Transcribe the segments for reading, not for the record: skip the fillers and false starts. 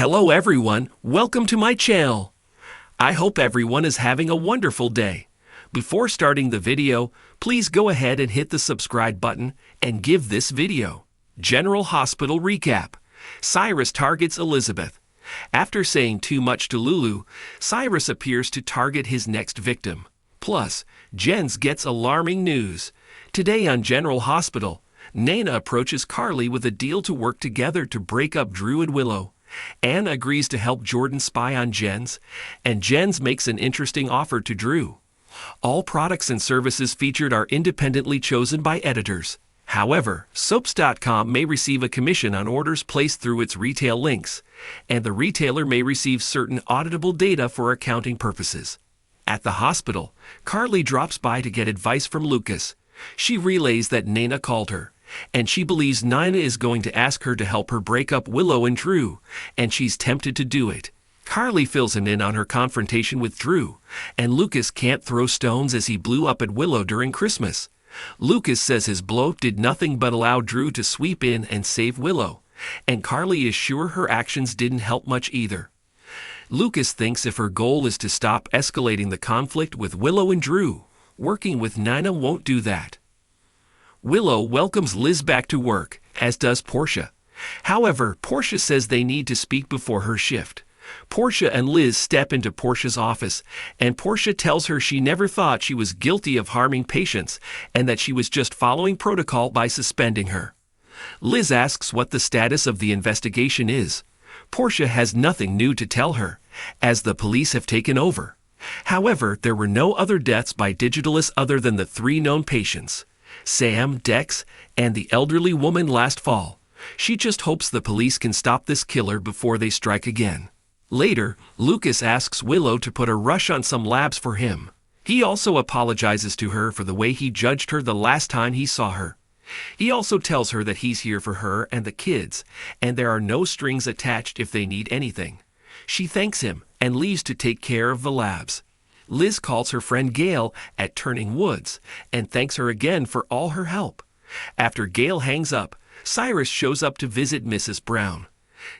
Hello everyone, welcome to my channel. I hope everyone is having a wonderful day. Before starting the video, please go ahead and hit the subscribe button and give this video. General Hospital Recap. Cyrus targets Elizabeth. After saying too much to Lulu, Cyrus appears to target his next victim. Plus, Jenz gets alarming news. Today on General Hospital, Nana approaches Carly with a deal to work together to break up Drew and Willow. Anne agrees to help Jordan spy on Jenz, and Jenz makes an interesting offer to Drew. All products and services featured are independently chosen by editors. However, Soaps.com may receive a commission on orders placed through its retail links, and the retailer may receive certain auditable data for accounting purposes. At the hospital, Carly drops by to get advice from Lucas. She relays that Nana called her, and she believes Nina is going to ask her to help her break up Willow and Drew, and she's tempted to do it. Carly fills him in on her confrontation with Drew, and Lucas can't throw stones as he blew up at Willow during Christmas. Lucas says his blow did nothing but allow Drew to sweep in and save Willow, and Carly is sure her actions didn't help much either. Lucas thinks if her goal is to stop escalating the conflict with Willow and Drew, working with Nina won't do that. Willow welcomes Liz back to work, as does Portia. However, Portia says they need to speak before her shift. Portia and Liz step into Portia's office, and Portia tells her she never thought she was guilty of harming patients and that she was just following protocol by suspending her. Liz asks what the status of the investigation is. Portia has nothing new to tell her, as the police have taken over. However, there were no other deaths by digitalists other than the 3 known patients: Sam, Dex, and the elderly woman last fall. She just hopes the police can stop this killer before they strike again. Later, Lucas asks Willow to put a rush on some labs for him. He also apologizes to her for the way he judged her the last time he saw her. He also tells her that he's here for her and the kids, and there are no strings attached if they need anything. She thanks him and leaves to take care of the labs. Liz calls her friend Gail at Turning Woods and thanks her again for all her help. After Gail hangs up, Cyrus shows up to visit Mrs. Brown.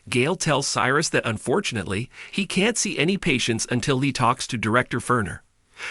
Gail tells Cyrus that unfortunately, he can't see any patients until he talks to Director Ferner.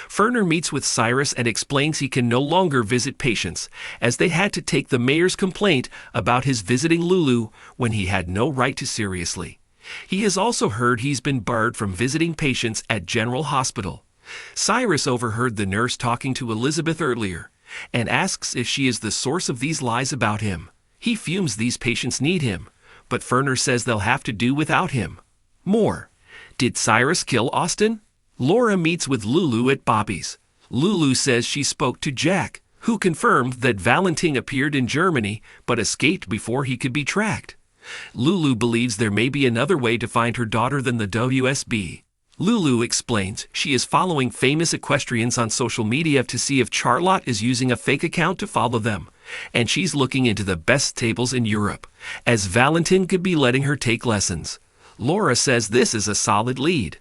Ferner meets with Cyrus and explains he can no longer visit patients, as they had to take the mayor's complaint about his visiting Lulu when he had no right to seriously. He has also heard he's been barred from visiting patients at General Hospital. Cyrus overheard the nurse talking to Elizabeth earlier, and asks if she is the source of these lies about him. He fumes these patients need him, but Ferner says they'll have to do without him. More. Did Cyrus kill Austin? Laura meets with Lulu at Bobby's. Lulu says she spoke to Jack, who confirmed that Valentin appeared in Germany but escaped before he could be tracked. Lulu believes there may be another way to find her daughter than the WSB. Lulu explains she is following famous equestrians on social media to see if Charlotte is using a fake account to follow them, and she's looking into the best stables in Europe, as Valentin could be letting her take lessons. Laura says this is a solid lead.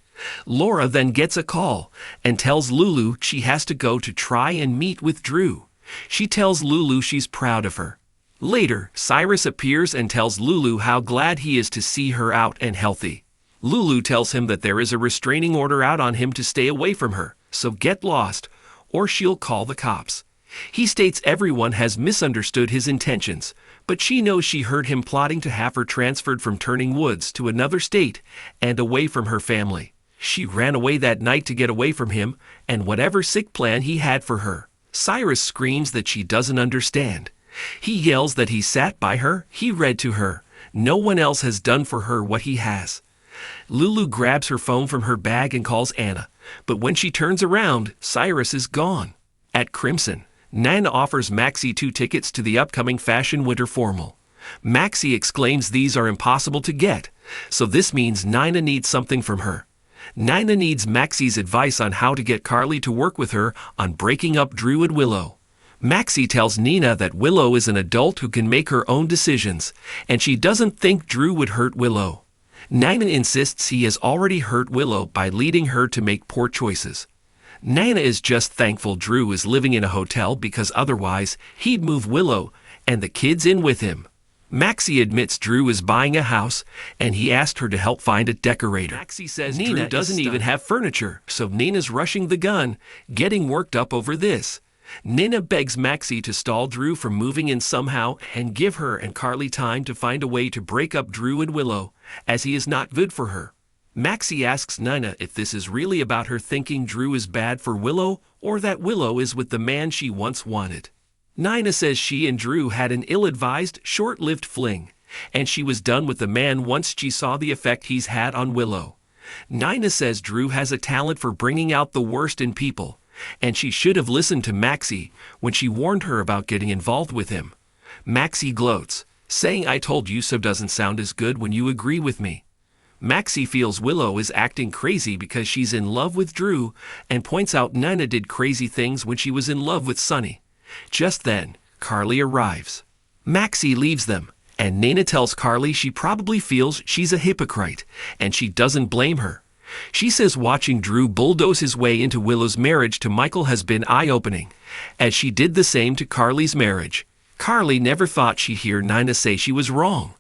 Laura then gets a call and tells Lulu she has to go to try and meet with Drew. She tells Lulu she's proud of her. Later, Cyrus appears and tells Lulu how glad he is to see her out and healthy. Lulu tells him that there is a restraining order out on him to stay away from her, so get lost, or she'll call the cops. He states everyone has misunderstood his intentions, but she knows she heard him plotting to have her transferred from Turning Woods to another state and away from her family. She ran away that night to get away from him and whatever sick plan he had for her. Cyrus screams that she doesn't understand. He yells that he sat by her, he read to her. No one else has done for her what he has. Lulu grabs her phone from her bag and calls Anna, but when she turns around, Cyrus is gone. At Crimson, Nana offers Maxie 2 tickets to the upcoming fashion winter formal. Maxie exclaims these are impossible to get, so this means Nina needs something from her. Nina needs Maxie's advice on how to get Carly to work with her on breaking up Drew and Willow. Maxie tells Nina that Willow is an adult who can make her own decisions, and she doesn't think Drew would hurt Willow. Nina insists he has already hurt Willow by leading her to make poor choices. Nina is just thankful Drew is living in a hotel because otherwise he'd move Willow and the kids in with him. Maxie admits Drew is buying a house, and he asked her to help find a decorator. Maxie says Drew doesn't even have furniture, so Nina's rushing the gun, getting worked up over this. Nina begs Maxie to stall Drew from moving in somehow and give her and Carly time to find a way to break up Drew and Willow, as he is not good for her. Maxie asks Nina if this is really about her thinking Drew is bad for Willow or that Willow is with the man she once wanted. Nina says she and Drew had an ill-advised, short-lived fling, and she was done with the man once she saw the effect he's had on Willow. Nina says Drew has a talent for bringing out the worst in people, and she should have listened to Maxie when she warned her about getting involved with him. Maxie gloats, saying "I told you so" doesn't sound as good when you agree with me. Maxie feels Willow is acting crazy because she's in love with Drew and points out Nina did crazy things when she was in love with Sonny. Just then, Carly arrives. Maxie leaves them, and Nina tells Carly she probably feels she's a hypocrite, and she doesn't blame her. She says watching Drew bulldoze his way into Willow's marriage to Michael has been eye-opening, as she did the same to Carly's marriage. Carly never thought she'd hear Nina say she was wrong.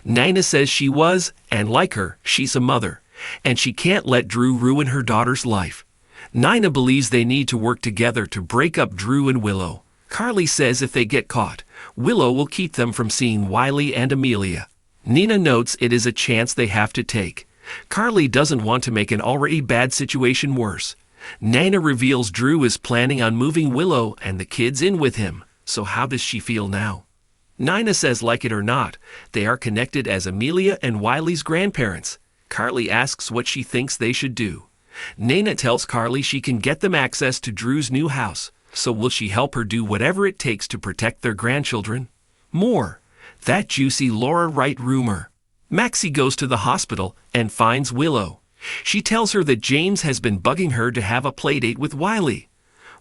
Nina says she was, and like her, she's a mother, and she can't let Drew ruin her daughter's life. Nina believes they need to work together to break up Drew and Willow. Carly says if they get caught, Willow will keep them from seeing Wiley and Amelia. Nina notes it is a chance they have to take. Carly doesn't want to make an already bad situation worse. Nina reveals Drew is planning on moving Willow and the kids in with him, so how does she feel now? Nina says like it or not, they are connected as Amelia and Wiley's grandparents. Carly asks what she thinks they should do. Nina tells Carly she can get them access to Drew's new house, so will she help her do whatever it takes to protect their grandchildren? More. That juicy Laura Wright rumor. Maxie goes to the hospital and finds Willow. She tells her that James has been bugging her to have a playdate with Wiley.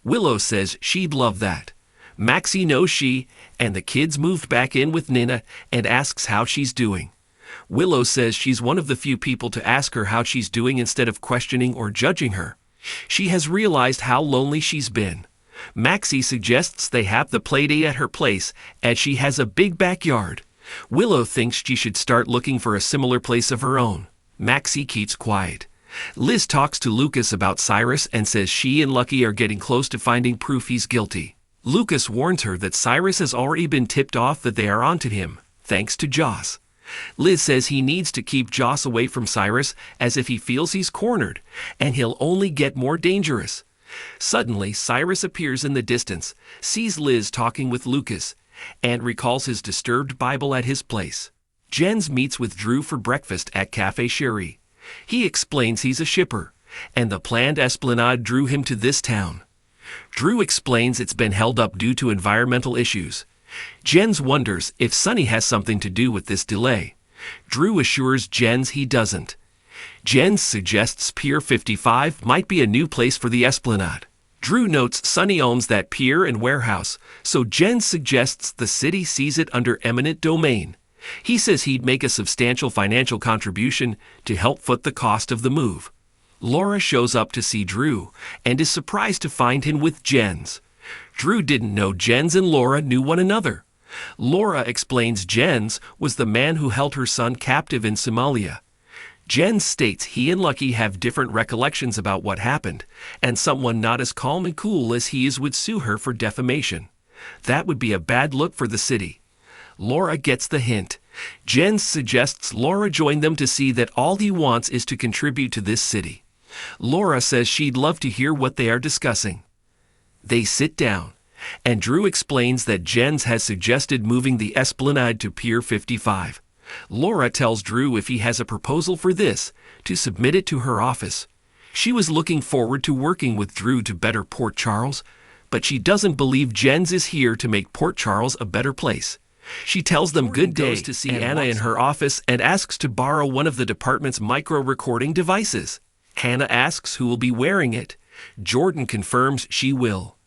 Willow says she'd love that. Maxie knows she and the kids moved back in with Nina and asks how she's doing. Willow says she's one of the few people to ask her how she's doing instead of questioning or judging her. She has realized how lonely she's been. Maxie suggests they have the playdate at her place as she has a big backyard. Willow thinks she should start looking for a similar place of her own. Maxie keeps quiet. Liz talks to Lucas about Cyrus and says she and Lucky are getting close to finding proof he's guilty. Lucas warns her that Cyrus has already been tipped off that they are onto him, thanks to Joss. Liz says he needs to keep Joss away from Cyrus as if he feels he's cornered, and he'll only get more dangerous. Suddenly, Cyrus appears in the distance, sees Liz talking with Lucas, and recalls his disturbed Bible at his place. Jenz meets with Drew for breakfast at Cafe Cherie. He explains he's a shipper, and the planned esplanade drew him to this town. Drew explains it's been held up due to environmental issues. Jenz wonders if Sonny has something to do with this delay. Drew assures Jenz he doesn't. Jenz suggests Pier 55 might be a new place for the esplanade. Drew notes Sonny owns that pier and warehouse, so Jenz suggests the city sees it under eminent domain. He says he'd make a substantial financial contribution to help foot the cost of the move. Laura shows up to see Drew and is surprised to find him with Jenz. Drew didn't know Jenz and Laura knew one another. Laura explains Jenz was the man who held her son captive in Somalia. Jenz states he and Lucky have different recollections about what happened, and someone not as calm and cool as he is would sue her for defamation. That would be a bad look for the city. Laura gets the hint. Jenz suggests Laura join them to see that all he wants is to contribute to this city. Laura says she'd love to hear what they are discussing. They sit down, and Drew explains that Jenz has suggested moving the esplanade to Pier 55. Laura tells Drew if he has a proposal for this, to submit it to her office. She was looking forward to working with Drew to better Port Charles, but she doesn't believe Jenz is here to make Port Charles a better place. She tells them good day to see Anna in her office and asks to borrow one of the department's micro-recording devices. Hannah asks who will be wearing it. Jordan confirms she will.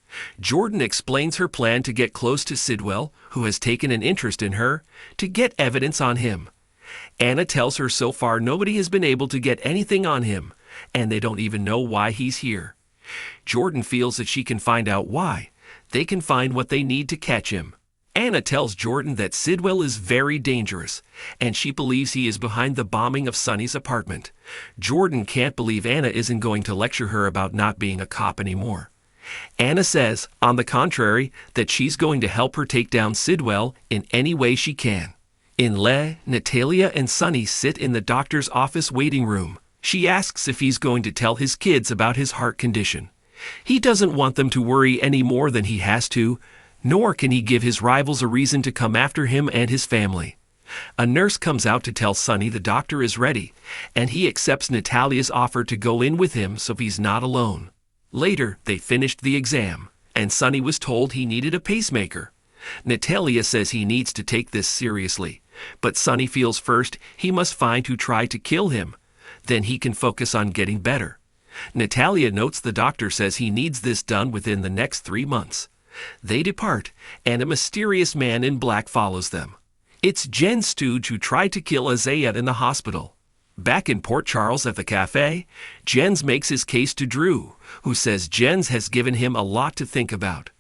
Jordan explains her plan to get close to Sidwell, who has taken an interest in her, to get evidence on him. Anna tells her so far nobody has been able to get anything on him, and they don't even know why he's here. Jordan feels that she can find out why. They can find what they need to catch him. Anna tells Jordan that Sidwell is very dangerous, and she believes he is behind the bombing of Sonny's apartment. Jordan can't believe Anna isn't going to lecture her about not being a cop anymore. Anna says, on the contrary, that she's going to help her take down Sidwell in any way she can. In Le, Natalia and Sonny sit in the doctor's office waiting room. She asks if he's going to tell his kids about his heart condition. He doesn't want them to worry any more than he has to, nor can he give his rivals a reason to come after him and his family. A nurse comes out to tell Sonny the doctor is ready, and he accepts Natalia's offer to go in with him so he's not alone. Later, they finished the exam, and Sonny was told he needed a pacemaker. Natalia says he needs to take this seriously, but Sonny feels first he must find who tried to kill him. Then he can focus on getting better. Natalia notes the doctor says he needs this done within the next 3 months. They depart, and a mysterious man in black follows them. It's Jenz stooge who tried to kill Azayet in the hospital. Back in Port Charles at the cafe, Jenz makes his case to Drew, who says Jenz has given him a lot to think about.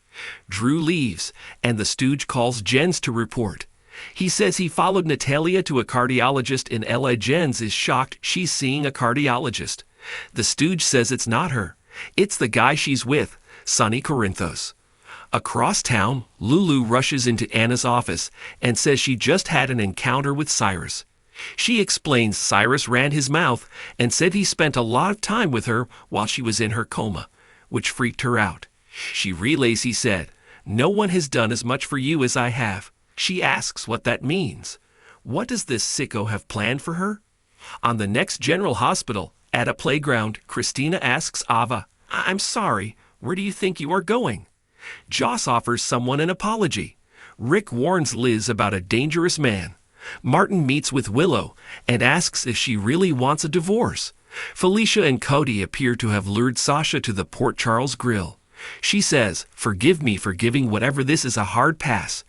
Drew leaves, and the stooge calls Jenz to report. He says he followed Natalia to a cardiologist in LA. Jenz is shocked she's seeing a cardiologist. The stooge says it's not her. It's the guy she's with, Sonny Corinthos. Across town, Lulu rushes into Anna's office and says she just had an encounter with Cyrus. She explains Cyrus ran his mouth and said he spent a lot of time with her while she was in her coma, which freaked her out. She relays he said, "No one has done as much for you as I have." She asks what that means. What does this sicko have planned for her? On the next General Hospital, at a playground, Christina asks Ava, "I'm sorry, where do you think you are going?" Joss offers someone an apology. Rick warns Liz about a dangerous man. Martin meets with Willow and asks if she really wants a divorce. Felicia and Cody appear to have lured Sasha to the Port Charles Grill. She says, "Forgive me for giving whatever this is a hard pass."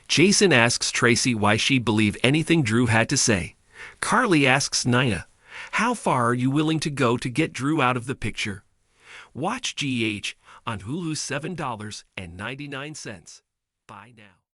Jason asks Tracy why she believed anything Drew had to say. Carly asks Nina, "How far are you willing to go to get Drew out of the picture?" Watch GH on Hulu $7.99. Bye now.